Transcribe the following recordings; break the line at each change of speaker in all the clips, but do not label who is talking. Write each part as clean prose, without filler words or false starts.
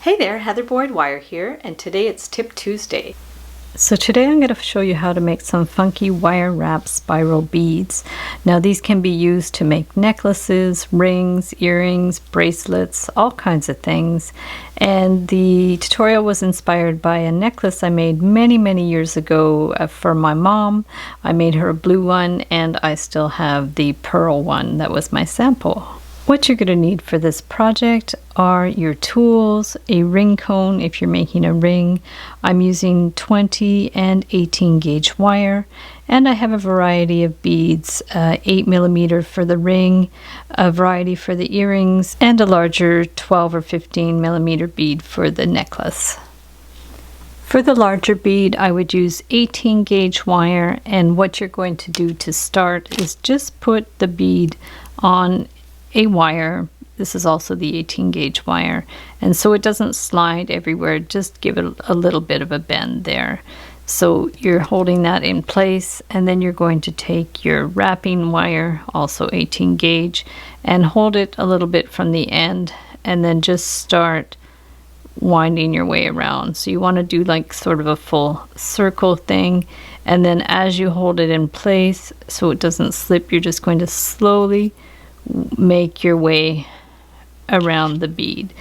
Hey there, Heather Boyd Wire here, and today it's Tip Tuesday.
So today I'm going to show you how to make some funky wire wrap spiral beads. Now these can be used to make necklaces, rings, earrings, bracelets, all kinds of things. And the tutorial was inspired by a necklace I made many years ago for my mom. I made her a blue one and I still have the pearl one that was my sample. What you're going to need for this project are your tools, a ring cone if you're making a ring. I'm using 20 and 18 gauge wire, and I have a variety of beads, 8mm for the ring, a variety for the earrings, and a larger 12 or 15mm bead for the necklace. For the larger bead, I would use 18 gauge wire, and what you're going to do to start is just put the bead on a wire. This is also the 18 gauge wire, and so it doesn't slide everywhere, just give it a little bit of a bend there. So you're holding that in place, and then you're going to take your wrapping wire, also 18 gauge, and hold it a little bit from the end, and then just start winding your way around. So you want to do like sort of a full circle thing, and then as you hold it in place so it doesn't slip, you're just going to slowly make your way around the bead,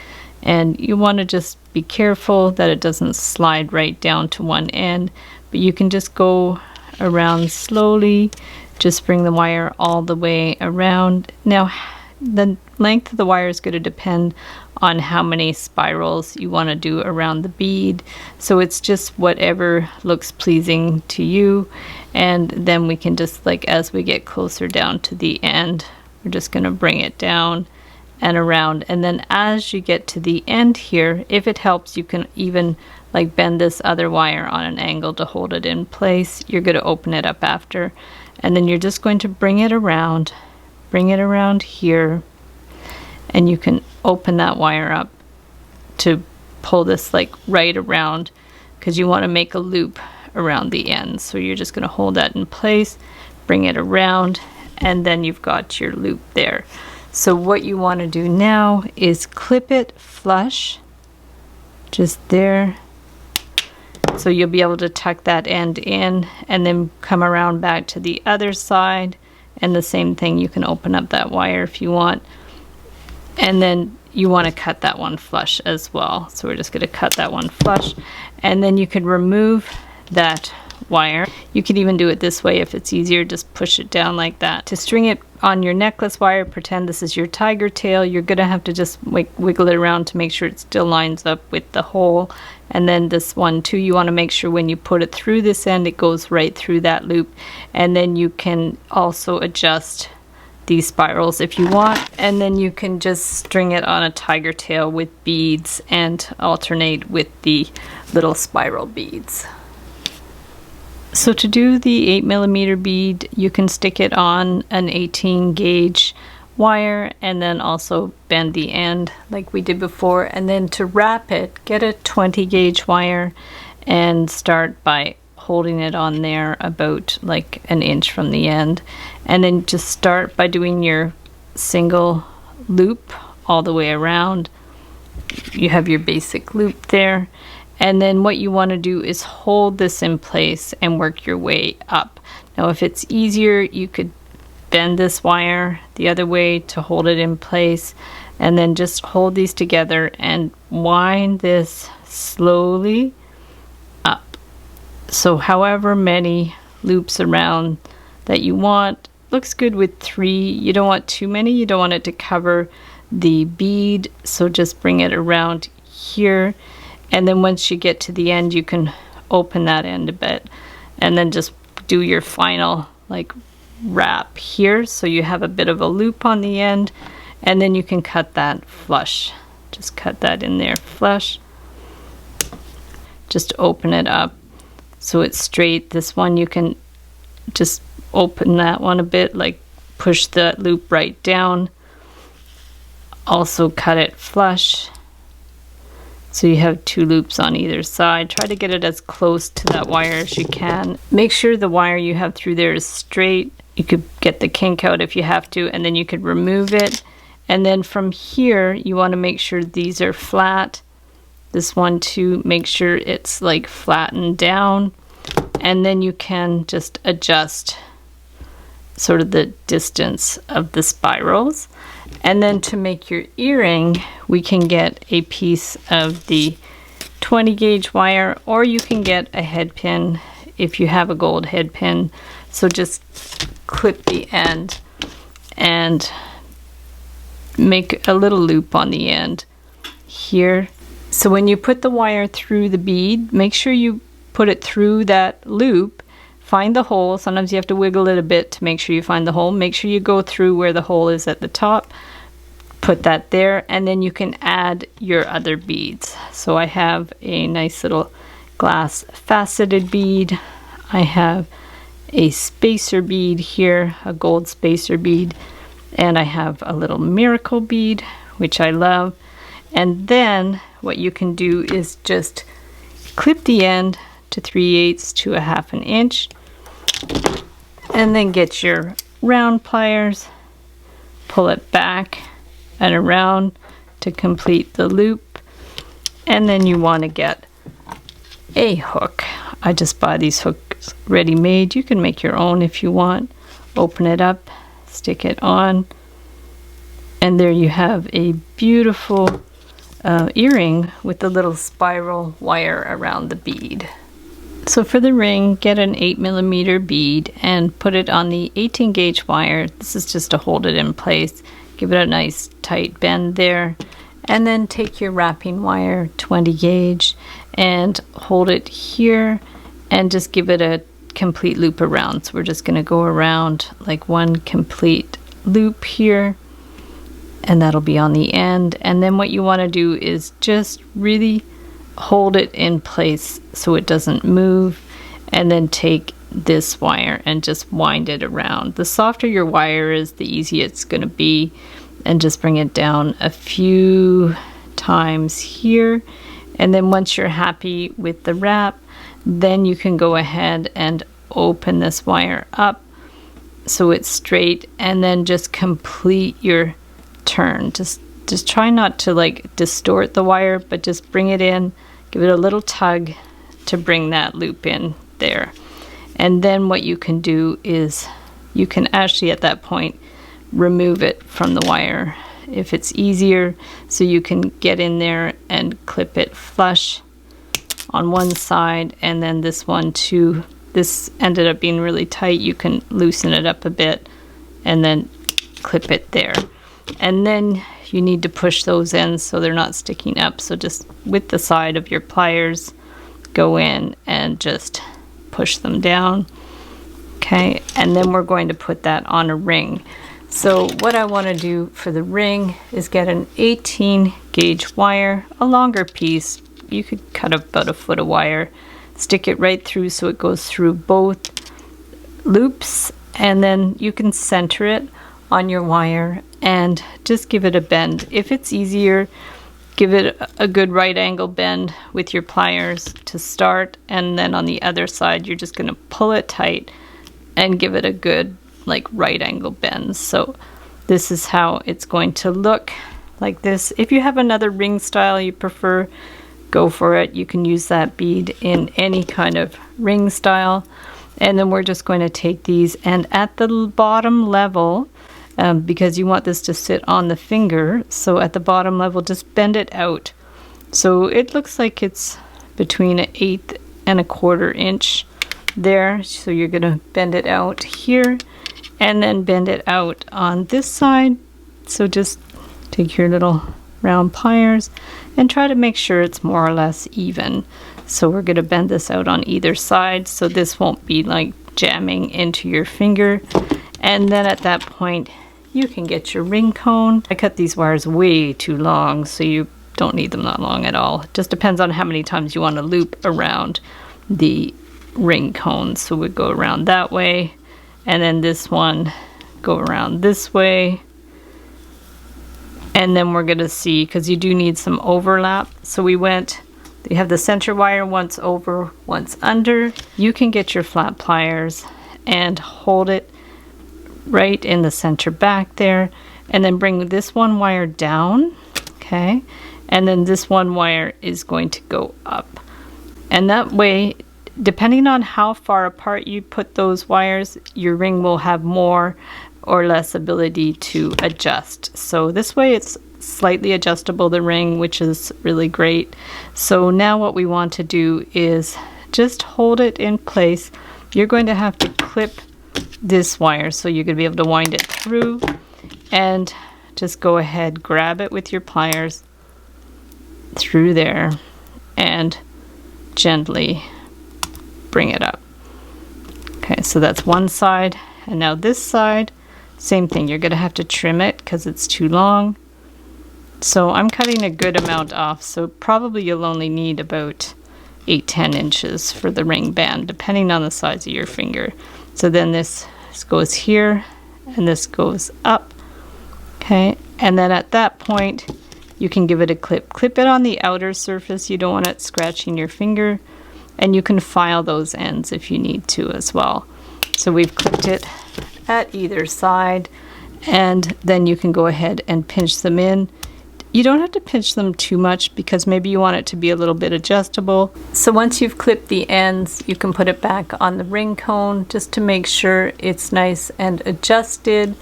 and you want to just be careful that it doesn't slide right down to one end, but you can just go around slowly, just bring the wire all the way around. Now the length of the wire is going to depend on how many spirals you want to do around the bead, so it's just whatever looks pleasing to you. And then we can just, like, as we get closer down to the end, we're just going to bring it down and around, and then as you get to the end here, if it helps, you can even like bend this other wire on an angle to hold it in place. You're going to open it up after, and then you're just going to bring it around here, and you can open that wire up to pull this like right around, because you want to make a loop around the end. So you're just going to hold that in place, bring it around, and then you've got your loop there. So what you want to do now is clip it flush, just there. So you'll be able to tuck that end in, and then come around back to the other side, and the same thing, you can open up that wire if you want, and then you want to cut that one flush as well. So we're just going to cut that one flush, and then you could remove that wire. You could even do it this way if it's easier, just push it down like that. To string it on your necklace wire, pretend this is your tiger tail. You're gonna have to just wiggle it around to make sure it still lines up with the hole. And then this one too, you want to make sure when you put it through this end, it goes right through that loop. And then you can also adjust these spirals if you want, and then you can just string it on a tiger tail with beads and alternate with the little spiral beads. So to do the 8mm bead, you can stick it on an 18 gauge wire and then also bend the end like we did before. And then to wrap it, get a 20 gauge wire and start by holding it on there about like an inch from the end. And then just start by doing your single loop all the way around. You have your basic loop there. And then what you want to do is hold this in place and work your way up. Now if it's easier, you could bend this wire the other way to hold it in place, and then just hold these together and wind this slowly up. So however many loops around that you want. Looks good with 3. You don't want too many. You don't want it to cover the bead, so just bring it around here. And then once you get to the end, you can open that end a bit, and then just do your final like wrap here, so you have a bit of a loop on the end, and then you can cut that flush. Just cut that in there flush. Just open it up so it's straight. This one you can just open that one a bit, like push that loop right down. Also cut it flush. So you have 2 loops on either side. Try to get it as close to that wire as you can. Make sure the wire you have through there is straight. You could get the kink out if you have to, and then you could remove it. And then from here, you want to make sure these are flat this one to make sure it's like flattened down, and then you can just adjust sort of the distance of the spirals. And then to make your earring, we can get a piece of the 20 gauge wire, or you can get a head pin if you have a gold head pin. So just clip the end and make a little loop on the end here. So when you put the wire through the bead, make sure you put it through that loop. Find the hole. Sometimes you have to wiggle it a bit to make sure you find the hole. Make sure you go through where the hole is at the top. Put that there, and then you can add your other beads. So I have a nice little glass faceted bead. I have a spacer bead here, a gold spacer bead, and I have a little miracle bead, which I love. And then what you can do is just clip the end to 3/8 to 1/2 inch, and then get your round pliers, pull it back and around to complete the loop. And then you want to get a hook. I just buy these hooks ready made. You can make your own if you want. Open it up, stick it on, and there you have a beautiful earring with the little spiral wire around the bead. So for the ring, get an 8mm bead and put it on the 18 gauge wire. This is just to hold it in place. Give it a nice tight bend there. And then take your wrapping wire, 20 gauge, and hold it here and just give it a complete loop around. So we're just going to go around like one complete loop here, and that'll be on the end. And then what you want to do is just really hold it in place so it doesn't move, and then take this wire and just wind it around. The softer your wire is, the easier it's going to be, and just bring it down a few times here. And then once you're happy with the wrap, then you can go ahead and open this wire up so it's straight, and then just complete your turn. Just try not to like distort the wire, but just bring it in, give it a little tug to bring that loop in there. And then what you can do is you can actually at that point remove it from the wire if it's easier, so you can get in there and clip it flush on one side, and then this one too. This ended up being really tight. You can loosen it up a bit and then clip it there. And then you need to push those ends so they're not sticking up. So just with the side of your pliers, go in and just push them down. Okay, and then we're going to put that on a ring. So what I want to do for the ring is get an 18 gauge wire, a longer piece. You could cut about 1 foot of wire, stick it right through so it goes through both loops, and then you can center it on your wire and just give it a bend. If it's easier, give it a good right angle bend with your pliers to start, and then on the other side you're just going to pull it tight and give it a good like right angle bend. So this is how it's going to look, like this. If you have another ring style you prefer, go for it. You can use that bead in any kind of ring style. And then we're just going to take these, and at the bottom level, because you want this to sit on the finger, so at the bottom level just bend it out so it looks like it's between 1/8 and 1/4 inch there. So you're going to bend it out here and then bend it out on this side. So just take your little round pliers and try to make sure it's more or less even. So we're going to bend this out on either side so this won't be like jamming into your finger. And then at that point you can get your ring cone. I cut these wires way too long, so you don't need them that long at all. It just depends on how many times you want to loop around the ring cone. So we go around that way, and then this one go around this way. And then we're going to see, because you do need some overlap. So we went, you have the center wire once over, once under. You can get your flat pliers and hold it right in the center back there, and then bring this one wire down. Okay, okay? And then this one wire is going to go up. And that way, depending on how far apart you put those wires, your ring will have more or less ability to adjust. So this way it's slightly adjustable, the ring, which is really great. So now what we want to do is just hold it in place. You're going to have to clip this wire, so you're going to be able to wind it through, and just go ahead, grab it with your pliers through there and gently bring it up. Okay, so that's one side, and now this side, same thing. You're going to have to trim it because it's too long. So I'm cutting a good amount off, so probably you'll only need about 8-10 inches for the ring band, depending on the size of your finger. So then this goes here, and this goes up. Okay, and then at that point, you can give it a clip. Clip it on the outer surface. You don't want it scratching your finger, and you can file those ends if you need to as well. So we've clipped it at either side, and then you can go ahead and pinch them in. You don't have to pinch them too much because maybe you want it to be a little bit adjustable. So once you've clipped the ends, you can put it back on the ring cone just to make sure it's nice and adjusted.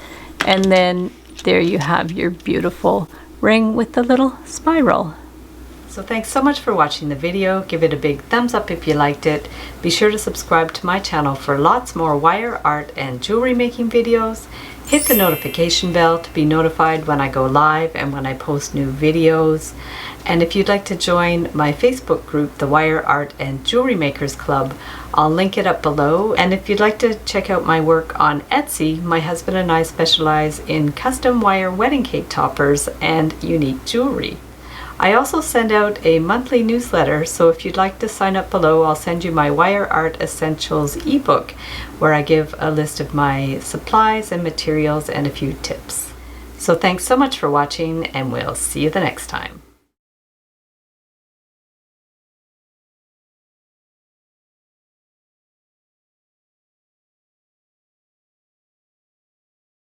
And then there you have your beautiful ring with the little spiral.
So thanks so much for watching the video. Give it a big thumbs up if you liked it. Be sure to subscribe to my channel for lots more wire art and jewelry making videos. Hit the notification bell to be notified when I go live and when I post new videos. And if you'd like to join my Facebook group, the Wire Art and Jewelry Makers Club, I'll link it up below. And if you'd like to check out my work on Etsy, my husband and I specialize in custom wire wedding cake toppers and unique jewelry. I also send out a monthly newsletter, so if you'd like to sign up below, I'll send you my Wire Art Essentials ebook, where I give a list of my supplies and materials and a few tips. So thanks so much for watching, and we'll see you the next time.